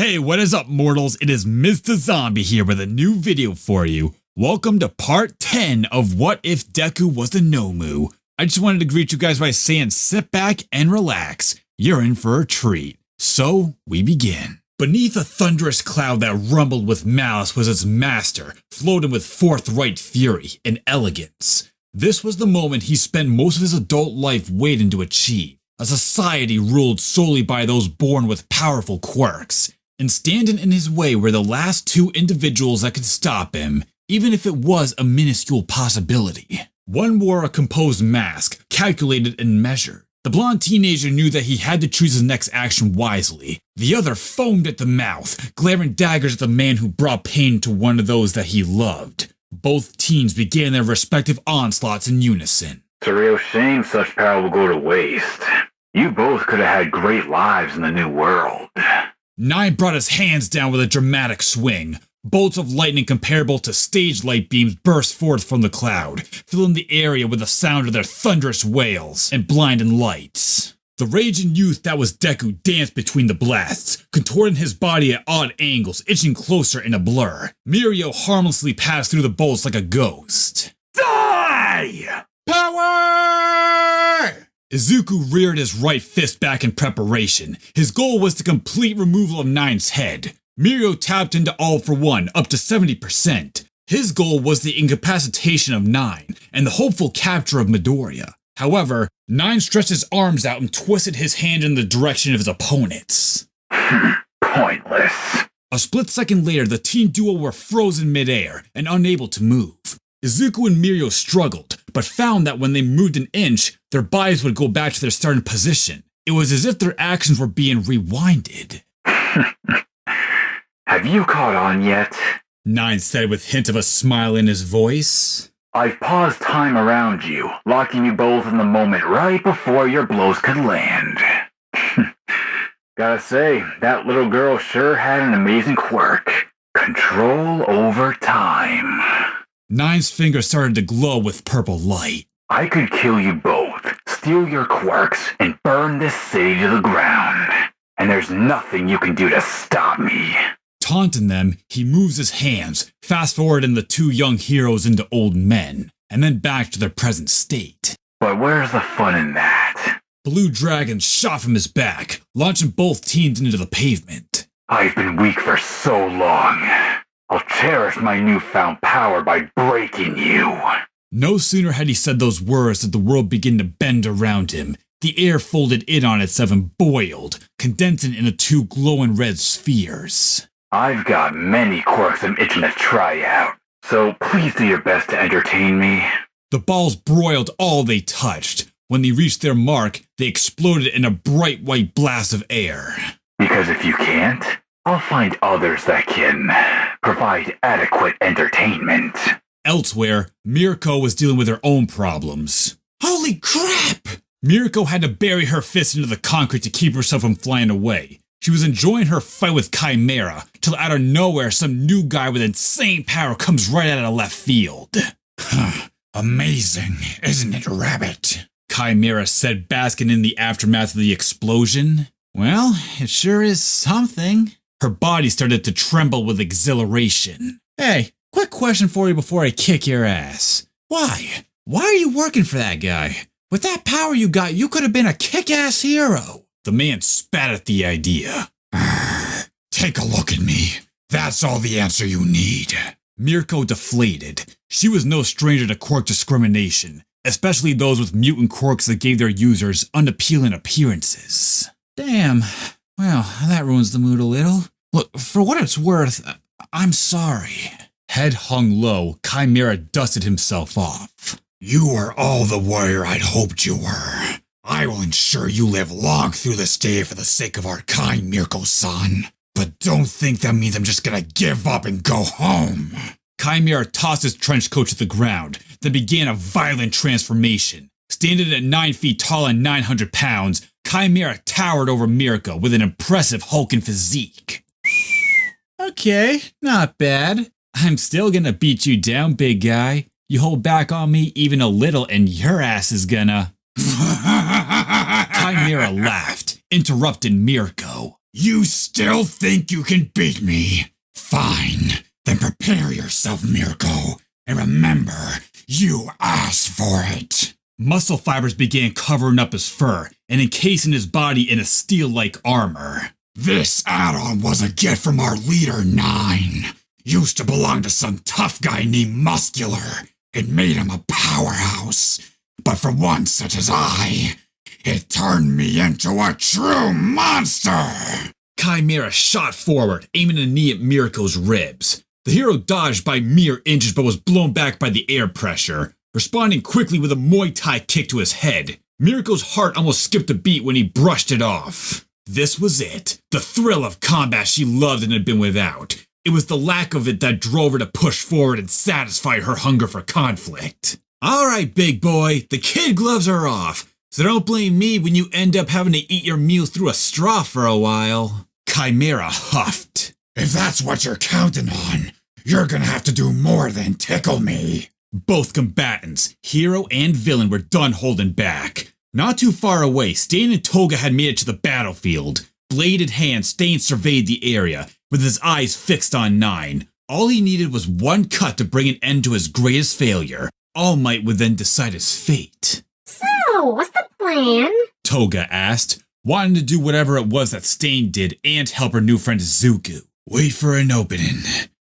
Hey, what is up, mortals? It is Mr. Zombie here with a new video for you. Welcome to part 10 of What If Deku Was a Nomu. I just wanted to greet you guys by saying sit back and relax. You're in for a treat. So, we begin. Beneath a thunderous cloud that rumbled with malice was its master, floating with forthright fury and elegance. This was the moment he spent most of his adult life waiting to achieve. A society ruled solely by those born with powerful quirks. And standing in his way were the last two individuals that could stop him, even if it was a minuscule possibility. One wore a composed mask, calculated and measured. The blonde teenager knew that he had to choose his next action wisely. The other foamed at the mouth, glaring daggers at the man who brought pain to one of those that he loved. Both teens began their respective onslaughts in unison. It's a real shame such power will go to waste. You both could have had great lives in the new world. Nine brought his hands down with a dramatic swing. Bolts of lightning comparable to stage light beams burst forth from the cloud, filling the area with the sound of their thunderous wails and blinding lights. The raging youth that was Deku danced between the blasts, contorting his body at odd angles, inching closer in a blur. Muriel harmlessly passed through the bolts like a ghost. Die! Power! Izuku reared his right fist back in preparation. His goal was the complete removal of Nine's head. Mirko tapped into all for one, up to 70%. His goal was the incapacitation of Nine, and the hopeful capture of Midoriya. However, Nine stretched his arms out and twisted his hand in the direction of his opponents. Pointless. A split second later, the teen duo were frozen midair and unable to move. Izuku and Muriel struggled, but found that when they moved an inch, their bodies would go back to their starting position. It was as if their actions were being rewinded. Have you caught on yet? Nine said with hint of a smile in his voice. I've paused time around you, locking you both in the moment right before your blows could land. Gotta say, that little girl sure had an amazing quirk. Control over time. Nine's fingers started to glow with purple light. I could kill you both, steal your quirks, and burn this city to the ground. And there's nothing you can do to stop me. Taunting them, he moves his hands, fast-forwarding the two young heroes into old men, and then back to their present state. But where's the fun in that? Blue Dragon shot from his back, launching both teens into the pavement. I've been weak for so long. I'll cherish my newfound power by breaking you. No sooner had he said those words did the world begin to bend around him. The air folded in on itself and boiled, condensing into two glowing red spheres. I've got many quirks I'm itching to try out, so please do your best to entertain me. The balls broiled all they touched. When they reached their mark, they exploded in a bright white blast of air. Because if you can't, I'll find others that can provide adequate entertainment. Elsewhere, Mirko was dealing with her own problems. Holy crap! Mirko had to bury her fist into the concrete to keep herself from flying away. She was enjoying her fight with Chimera, till out of nowhere some new guy with insane power comes right out of left field. Amazing, isn't it, Rabbit? Chimera said, basking in the aftermath of the explosion. Well, it sure is something. Her body started to tremble with exhilaration. Hey, quick question for you before I kick your ass. Why? Why are you working for that guy? With that power you got, you could have been a kick-ass hero. The man spat at the idea. Take a look at me. That's all the answer you need. Mirko deflated. She was no stranger to quirk discrimination, especially those with mutant quirks that gave their users unappealing appearances. Damn. Well, that ruins the mood a little. Look, for what it's worth, I'm sorry. Head hung low, Chimera dusted himself off. You are all the warrior I'd hoped you were. I will ensure you live long through this day for the sake of our kind, Mirko-san. But don't think that means I'm just gonna give up and go home. Chimera tossed his trench coat to the ground, then began a violent transformation. Standing at 9 feet tall and 900 pounds, Chimera towered over Mirko with an impressive hulking physique. Okay, not bad. I'm still gonna beat you down, big guy. You hold back on me even a little and your ass is gonna... Chimera laughed, interrupting Mirko. You still think you can beat me? Fine. Then prepare yourself, Mirko. And remember, you asked for it. Muscle fibers began covering up his fur and encasing his body in a steel-like armor. This add-on was a gift from our leader, 9. Used to belong to some tough guy named Muscular. It made him a powerhouse. But for one such as I, it turned me into a true monster! Chimera shot forward, aiming a knee at Mirko's ribs. The hero dodged by mere inches but was blown back by the air pressure, responding quickly with a Muay Thai kick to his head. Mirko's heart almost skipped a beat when he brushed it off. This was it. The thrill of combat she loved and had been without. It was the lack of it that drove her to push forward and satisfy her hunger for conflict. Alright, big boy, the kid gloves are off, so don't blame me when you end up having to eat your meals through a straw for a while. Chimera huffed. If that's what you're counting on, you're gonna have to do more than tickle me. Both combatants, hero and villain, were done holding back. Not too far away, Stain and Toga had made it to the battlefield. Blade in hand, Stain surveyed the area, with his eyes fixed on 9. All he needed was one cut to bring an end to his greatest failure. All Might would then decide his fate. So, what's the plan? Toga asked, wanting to do whatever it was that Stain did and help her new friend Izuku. Wait for an opening.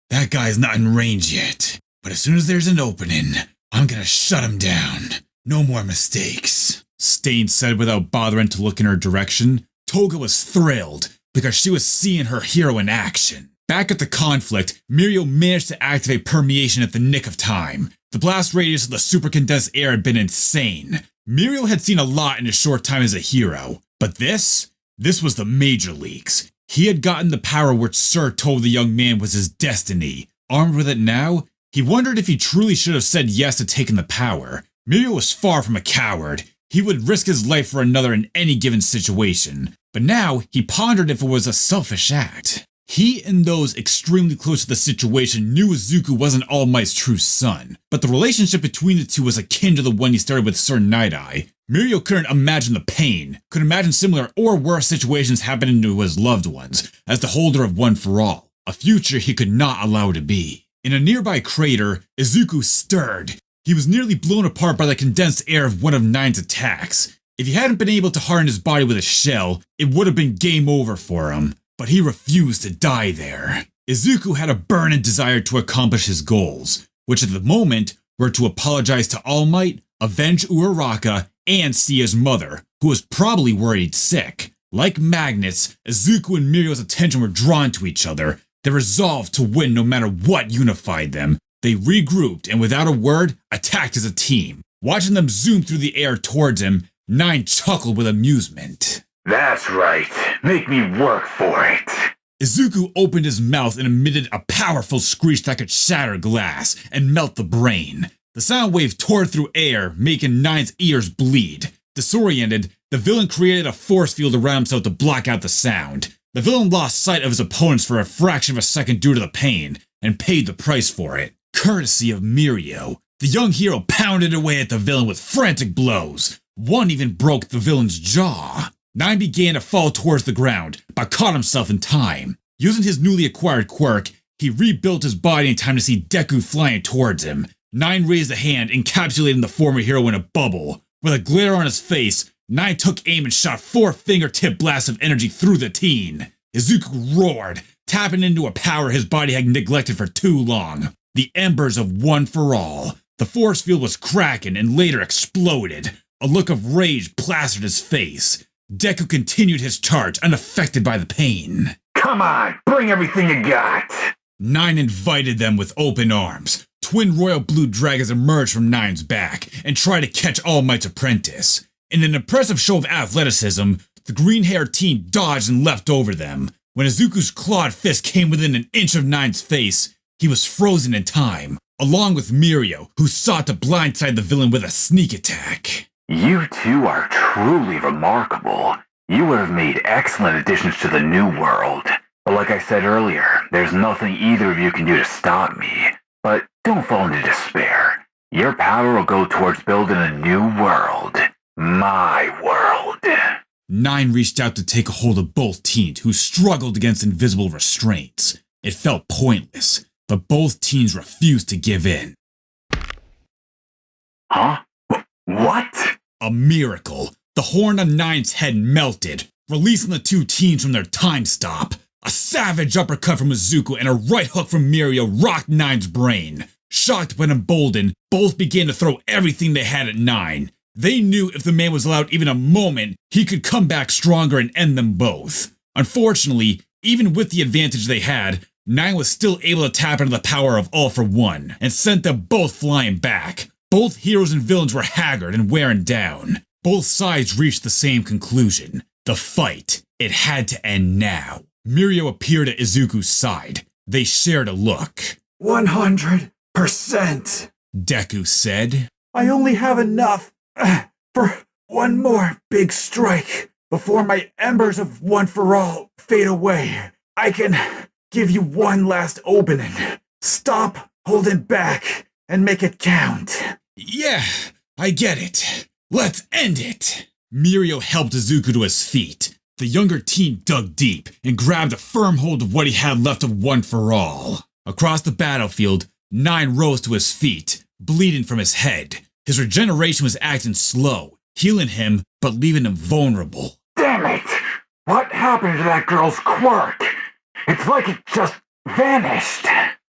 That guy's not in range yet. But as soon as there's an opening, I'm gonna shut him down. No more mistakes. Stain said without bothering to look in her direction. Toga was thrilled because she was seeing her hero in action. Back at the conflict, Muriel managed to activate permeation at the nick of time. The blast radius of the super condensed air had been insane. Muriel had seen a lot in a short time as a hero, but this was the major leagues. He had gotten the power which Sir told the young man was his destiny. Armed with it now, he wondered if he truly should have said yes to taking the power. Muriel was far from a coward. He would risk his life for another in any given situation. But now, he pondered if it was a selfish act. He and those extremely close to the situation knew Izuku wasn't All Might's true son, but the relationship between the two was akin to the one he started with Sir Night-Eye. Muriel couldn't imagine the pain, could imagine similar or worse situations happening to his loved ones, as the holder of One for All, a future he could not allow to be. In a nearby crater, Izuku stirred. He was nearly blown apart by the condensed air of one of 9's attacks. If he hadn't been able to harden his body with a shell, it would have been game over for him. But he refused to die there. Izuku had a burning desire to accomplish his goals, which at the moment were to apologize to All Might, avenge Uraraka, and see his mother, who was probably worried sick. Like magnets, Izuku and Muriel's attention were drawn to each other. They resolved to win no matter what unified them. They regrouped and without a word, attacked as a team. Watching them zoom through the air towards him, 9 chuckled with amusement. That's right. Make me work for it. Izuku opened his mouth and emitted a powerful screech that could shatter glass and melt the brain. The sound wave tore through air, making 9's ears bleed. Disoriented, the villain created a force field around himself to block out the sound. The villain lost sight of his opponents for a fraction of a second due to the pain, and paid the price for it. Courtesy of Muriel, the young hero pounded away at the villain with frantic blows. One even broke the villain's jaw. 9 began to fall towards the ground, but caught himself in time. Using his newly acquired quirk, he rebuilt his body in time to see Deku flying towards him. 9 raised a hand, encapsulating the former hero in a bubble. With a glare on his face, 9 took aim and shot 4 fingertip blasts of energy through the teen. Izuku roared, tapping into a power his body had neglected for too long. The embers of One for All. The force field was cracking and later exploded. A look of rage plastered his face. Deku continued his charge, unaffected by the pain. Come on, bring everything you got. 9 invited them with open arms. Twin royal blue dragons emerged from 9's back and tried to catch All Might's apprentice. In an impressive show of athleticism, the green-haired teen dodged and leapt over them. When Izuku's clawed fist came within an inch of 9's face, he was frozen in time, along with Muriel, who sought to blindside the villain with a sneak attack. You two are truly remarkable. You would have made excellent additions to the new world. But like I said earlier, there's nothing either of you can do to stop me. But don't fall into despair. Your power will go towards building a new world. My world. Nine reached out to take a hold of both teens, who struggled against invisible restraints. It felt pointless, but both teens refused to give in. Huh? What? A miracle. The horn on Nine's head melted, releasing the two teens from their time stop. A savage uppercut from Izuku and a right hook from Muriel rocked Nine's brain. Shocked but emboldened, both began to throw everything they had at Nine. They knew if the man was allowed even a moment, he could come back stronger and end them both. Unfortunately, even with the advantage they had, Nine was still able to tap into the power of All for One, and sent them both flying back. Both heroes and villains were haggard and wearing down. Both sides reached the same conclusion. The fight, it had to end now. Muriel appeared at Izuku's side. They shared a look. 100%. Deku said. I only have enough for one more big strike before my embers of One for All fade away. I can give you one last opening. Stop holding back and make it count. Yeah, I get it. Let's end it. Muriel helped Izuku to his feet. The younger teen dug deep and grabbed a firm hold of what he had left of One for All. Across the battlefield, Nine rose to his feet, bleeding from his head. His regeneration was acting slow, healing him but leaving him vulnerable. Damn it! What happened to that girl's quirk? It's like it just vanished.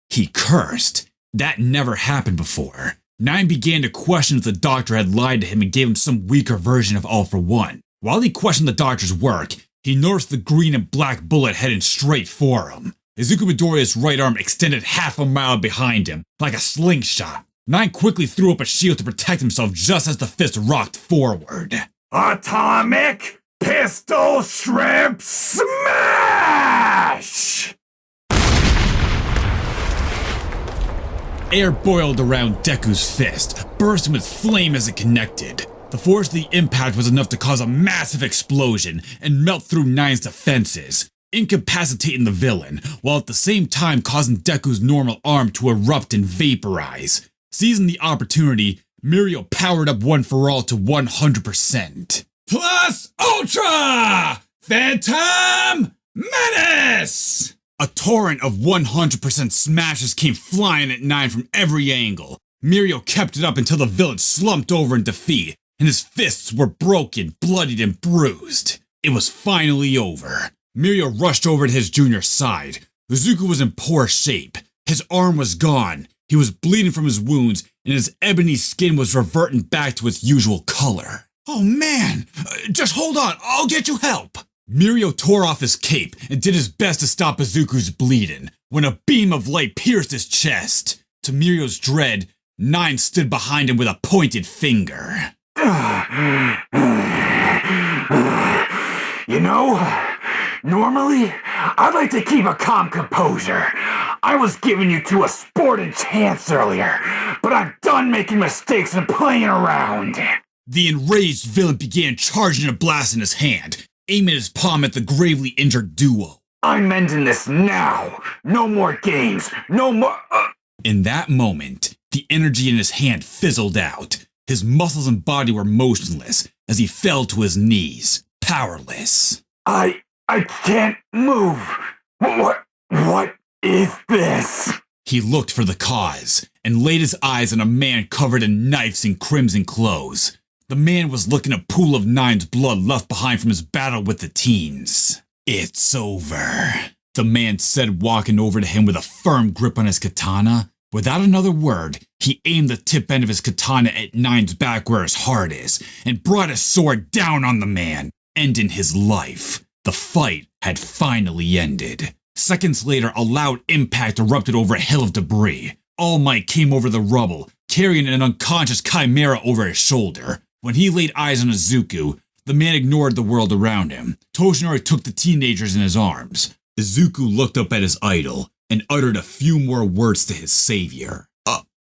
He cursed. That never happened before. Nine began to question if the doctor had lied to him and gave him some weaker version of All for One. While he questioned the doctor's work, he noticed the green and black bullet heading straight for him. Izuku Midoriya's right arm extended half a mile behind him, like a slingshot. Nine quickly threw up a shield to protect himself just as the fist rocked forward. Atomic Pistol Shrimp Smash! Air boiled around Deku's fist, bursting with flame as it connected. The force of the impact was enough to cause a massive explosion and melt through Nine's defenses, incapacitating the villain, while at the same time causing Deku's normal arm to erupt and vaporize. Seizing the opportunity, Muriel powered up One for All to 100%. Plus Ultra! Phantom Menace! A torrent of 100% smashes came flying at Nine from every angle. Muriel kept it up until the villain slumped over in defeat, and his fists were broken, bloodied, and bruised. It was finally over. Muriel rushed over to his junior's side. Izuku was in poor shape. His arm was gone. He was bleeding from his wounds, and his ebony skin was reverting back to its usual color. Oh man! Just hold on, I'll get you help! Muriel tore off his cape and did his best to stop Izuku's bleeding, when a beam of light pierced his chest. To Muriel's dread, Nine stood behind him with a pointed finger. You know, normally, I'd like to keep a calm composure. I was giving you two a sporting chance earlier, but I'm done making mistakes and playing around. The enraged villain began charging a blast in his hand, aiming his palm at the gravely injured duo. I'm ending this now. No more games. No more... In that moment, the energy in his hand fizzled out. His muscles and body were motionless as he fell to his knees, powerless. I can't move. What is this? He looked for the cause and laid his eyes on a man covered in knives and crimson clothes. The man was licking a pool of Nine's blood left behind from his battle with the teens. It's over, the man said, walking over to him with a firm grip on his katana. Without another word, he aimed the tip end of his katana at Nine's back where his heart is, and brought his sword down on the man, ending his life. The fight had finally ended. Seconds later, a loud impact erupted over a hill of debris. All Might came over the rubble, carrying an unconscious chimera over his shoulder. When he laid eyes on Izuku, the man ignored the world around him. Toshinori took the teenagers in his arms. Izuku looked up at his idol and uttered a few more words to his savior.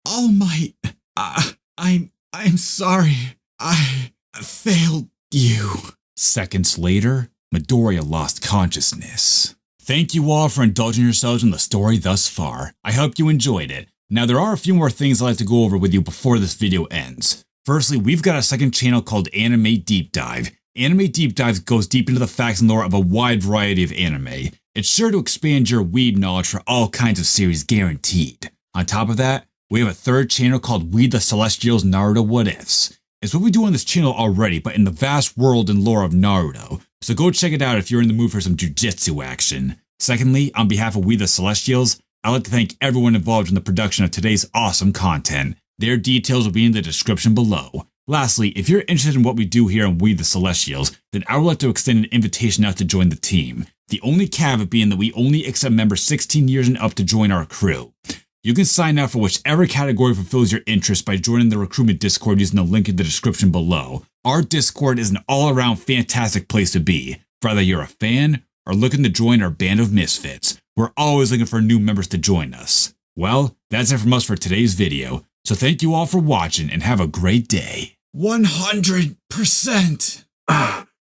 All Might, I'm sorry. I failed you. Seconds later, Midoriya lost consciousness. Thank you all for indulging yourselves in the story thus far. I hope you enjoyed it. Now there are a few more things I'd like to go over with you before this video ends. Firstly, we've got a second channel called Anime Deep Dive. Anime Deep Dives goes deep into the facts and lore of a wide variety of anime. It's sure to expand your weeb knowledge for all kinds of series guaranteed. On top of that, we have a third channel called We the Celestials Naruto What Ifs. It's what we do on this channel already, but in the vast world and lore of Naruto. So go check it out if you're in the mood for some jujitsu action. Secondly, on behalf of We the Celestials, I'd like to thank everyone involved in the production of today's awesome content. Their details will be in the description below. Lastly, if you're interested in what we do here on We the Celestials, then I would like to extend an invitation out to join the team. The only caveat being that we only accept members 16 years and up to join our crew. You can sign up for whichever category fulfills your interest by joining the recruitment Discord using the link in the description below. Our Discord is an all-around fantastic place to be, whether you're a fan or looking to join our band of misfits. We're always looking for new members to join us. Well, that's it from us for today's video, so thank you all for watching and have a great day. 100%!